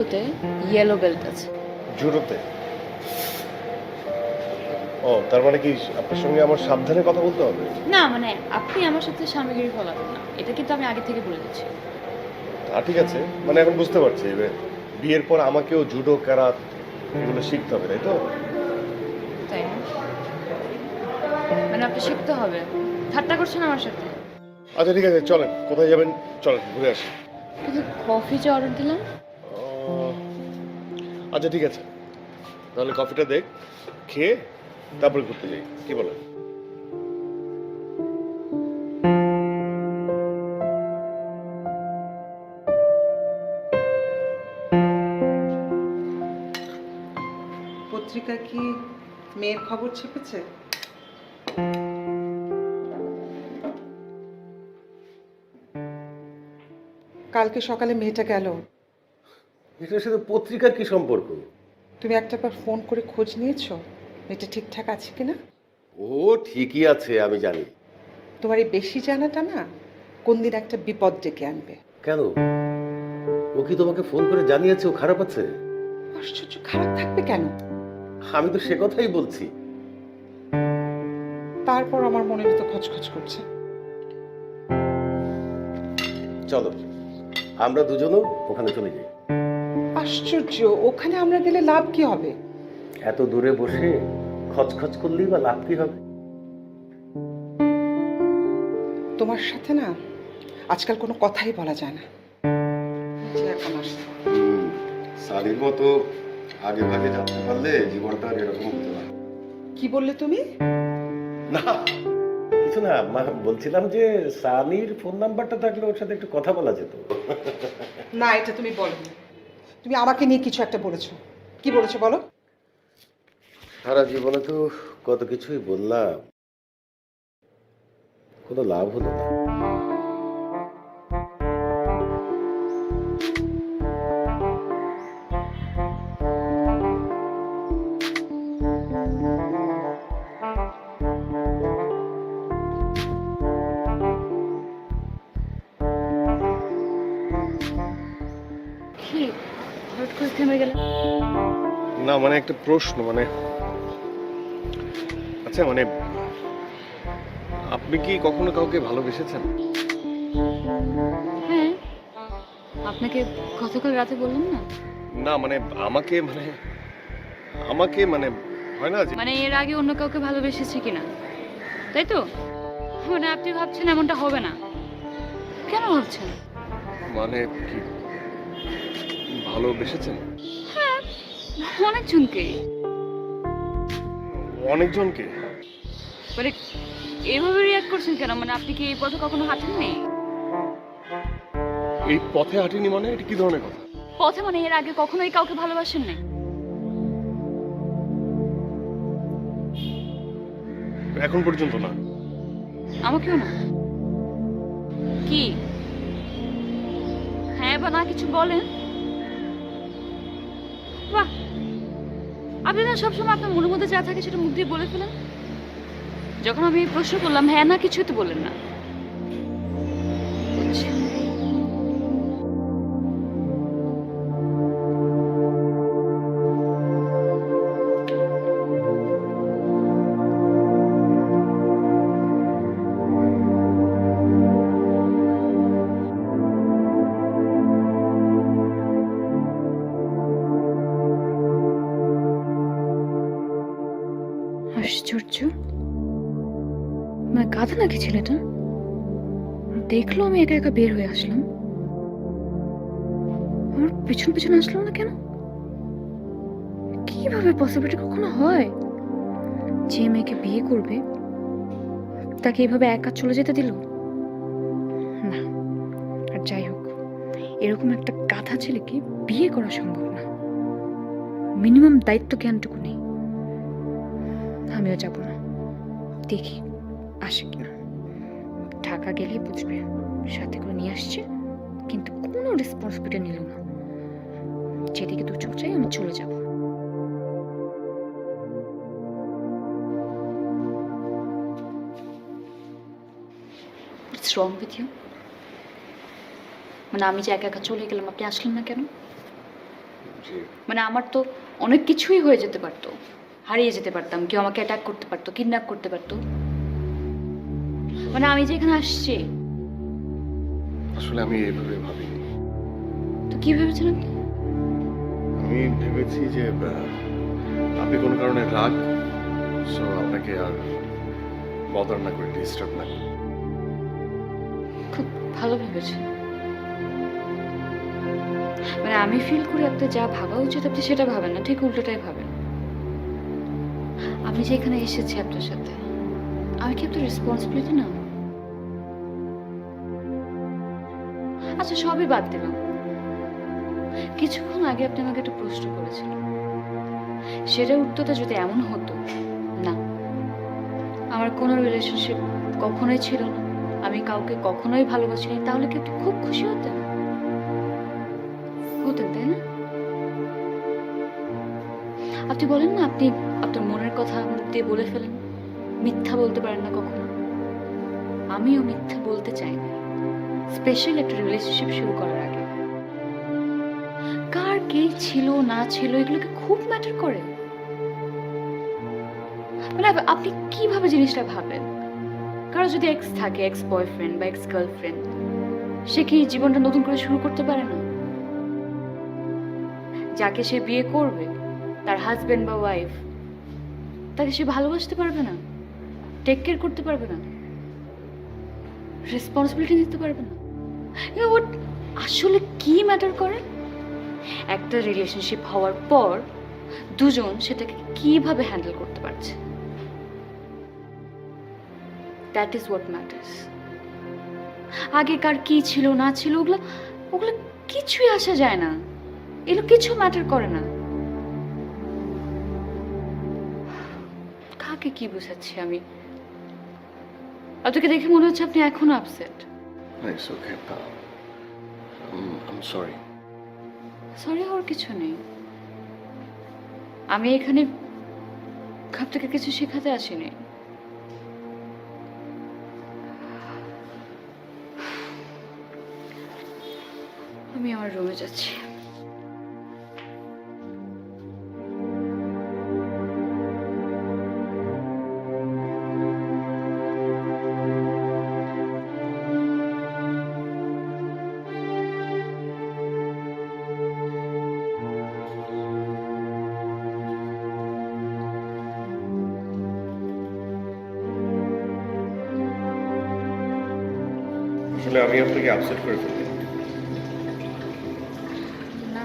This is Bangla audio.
জুডোতে ইয়েলো বেল্ট আছে। জুডোতে? ও, তার মানে কি আপনার সঙ্গে আমার সাবধানে কথা বলতে হবে? না মানে আপনি আমার সাথে স্বামীগিরি ফলাবেন না, এটা কিন্তু আমি আগে থেকে বলে দিচ্ছি। তা ঠিক আছে, মানে এখন বুঝতে পারছি বিয়ের পর আমাকেও জুডো কারাত এগুলো শিখতে হবে, তাই তো? তাই না? মানে আপনি শিখতে হবে। ঠাট্টা করছেন আমার সাথে? আচ্ছা ঠিক আছে, চলেন, কোথায় যাবেন? চলেন ঘুরে আসি। কিন্তু কফি যে অর্ডার দিলাম। ও, আচ্ছা ঠিক আছে, তাহলে কফিটা দেখ, খেয়ে তারপরে ঘুরতে যাই, কি বলেন? পত্রিকা কি মেয়ের খবর ছেপেছে? কালকে সকালে মেয়েটা গেল, এটার সাথে পত্রিকার কি সম্পর্ক? তুমি একটাবার ফোন করে খোঁজ নিয়েছো মেয়েটা ঠিকঠাক আছে কিনা? ও ঠিকই আছে, আমি জানি। তোমার এই বেশি জানাটা না কোন দিন একটা বিপদ ডেকে আনবে। কেন? ও কি তোমাকে ফোন করে জানিয়েছে ও খারাপ আছে? আশ্চর্য, খারাপ থাকবে কেন? আমি তো সে কথাই বলছি। তারপর আমার মনের ভিতর খচখচ করছে। চলো আমরা দুজনও ওখানে চলে যাই। আশ্চর্য, ওখানে আমরা গেলে লাভ কি হবে? এত দূরে বসে খচখচ করলেই বা লাভ কি হবে? তোমার সাথে না আজকাল কোনো কথাই বলা যায় না। যে এখন আসতে হবে। সাদির মতো আগে ভাগে জানতে পারলে জীবনটা আর এরকম হতো না। কি বললে তুমি? না কিছু না, বলছিলাম যে সানির ফোন নাম্বারটা থাকলে ওর সাথে একটু কথা বলা যেত। না, এটা তুমি বলনি। তুমি আমাকে নিয়ে কিছু একটা বলেছো। কি বলেছো বলো? সারা জীবনে তো কত কিছুই বললাম, কোনো লাভ হলো না। কি হঠাৎ করে থেমে গেলেন? না মানে একটা প্রশ্ন, মানে আচ্ছা মানে আপনি কি কখনো কাউকে ভালোবেসেছেন? হ্যাঁ, আপনাকে গতকাল রাতে বললাম না? না মানে আমাকে মানে আমাকে মানে হয় না যে মানে এর আগে অন্য কাউকে ভালোবেসেছি কিনা, তাই তো? মানে আপনি ভাবছেন এমনটা হবে না, কেন ভাবছেন? মানে কি ভালোবেসেছেন? হ্যাঁ, অনেকজনকে। অনেকজনকে? মানে এভাবে রিয়াক্ট করছেন কেন? মানে আপনি কি এই পথে কখনো হাঁটেননি? এই পথে হাঁটিনি মানে এটা কি ধরনের কথা? পথে মানে এর আগে কখনোই কাউকে ভালোবাসেন নাই? এখন পর্যন্ত না। আমাকেও না। কি হ্যাঁ বা না কিছু বলেন? বাহ, আপনি না সবসময় আপনার মনের মধ্যে যা থাকে সেটা মুখ দিয়ে বলে ফেলেন। যখন আমি এই প্রশ্ন করলাম হ্যাঁ না কিছুই তো বললেন না। বুঝছি। আশ্চর্য, মানে গাধা নাকি ছেলেটা? দেখলো আমি একা একা বের হয়ে আসলাম, আমার পিছন পিছন আসলো না কেন? কিভাবে পসিবিলিটি কখনো হয় যে মেয়েকে বিয়ে করবে তাকে এইভাবে একা চলে যেতে দিল? না, আর যাই হোক, এরকম একটা গাধা ছেলেকে বিয়ে করা সম্ভব না। মিনিমাম দায়িত্ব জ্ঞানটুকু নেই। আমিও যাব না, দেখি আসে কিনা। ঢাকা গেলেই বুঝবে, সাথে করে নিয়ে আসছে কিন্তু কোনো রেসপন্সিবিলিটি নিল না। যেদিকে দু চোখ চাই আমি চলে যাব। What's wrong with you? মানে আমি যে একা একা চলে গেলাম আপনি আসলেন না কেন? জি। মানে আমার তো অনেক কিছুই হয়ে যেতে পারতো, হারিয়ে যেতে পারতাম, কেউ আমাকে অ্যাটাক করতে পারতো, কিডন্যাপ করতে পারতো। মানে আমি যে এখানে আসছি, আসলে আমি এইভাবে ভাবিনি। তো কি ভেবেছেন আপনি? আমি ভেবেছি যে আপনি কোনো কারণে রাগ, সো আপনাকে আর বদার না করে, ডিস্টার্ব না করে। খুব ভালো ভেবেছেন। মানে আমি ফিল করি আপনার যা ভাবা উচিত আপনি সেটা ভাবেন না, ঠিক উল্টোটাই ভাবেন। আমি যে এখানে এসেছি আপনার সাথে, আমি কি আপনার রেসপন্সিবিলিটি না? আচ্ছা সবই বাদ দিলাম, কিছুক্ষণ আগে আপনি আমাকে একটা প্রশ্ন করেছিলেন, সেটার উত্তরটা যদি এমন হতো, না আমার কোনো রিলেশনশিপ কখনোই ছিল না, আমি কাউকে কখনোই ভালোবাসিনি, তাহলে কি আপনি খুব খুশি হতেন? হতেন, তাই না? আপনি বলেন না আপনি আপনার মনের কথা মুখ দিয়ে বলে ফেলেন, মিথ্যা বলতে পারেন না কখনো। আমিও মিথ্যা বলতে চাই না, স্পেশাল একটা রিলেশনশিপ শুরু করার আগে। কার কে ছিল না ছিল এগুলোকে খুব ম্যাটার করে। মানে আপনি কিভাবে জিনিসটা ভাবেন? কারো যদি এক্স থাকে, এক্স বয়ফ্রেন্ড বা এক্স গার্লফ্রেন্ড, সে কি জীবনটা নতুন করে শুরু করতে পারে না? যাকে সে বিয়ে করবে, তার হাজবেন্ড বা ওয়াইফ, তাকে সে ভালোবাসতে পারবে না, টেক কেয়ার করতে পারবে না, রেসপন্সিবিলিটি নিতে পারবে না। আসলে কি ম্যাটার করে? একটা রিলেশনশিপ হওয়ার পর দুজন সেটাকে কিভাবে হ্যান্ডেল করতে পারছে, দ্যাট ইজ হোয়াট ম্যাটার্স। আগেকার কি ছিল না ছিল ওগুলো ওগুলো কিছুই আসা যায় না, এগুলো কিছু ম্যাটার করে না। কাকে কি বোঝাচ্ছি আমি? আপনাকে দেখে মনে হচ্ছে আপনি এখনো upset. It's okay, I am sorry. Sorry হওয়ার কিছু নেই। আমি এখানে আপনাকে কিছু শেখাতে আসিনি। আমি আমার রুমে যাচ্ছি। আসলে আমি আপনাকে আপসেট করে ফেলি। না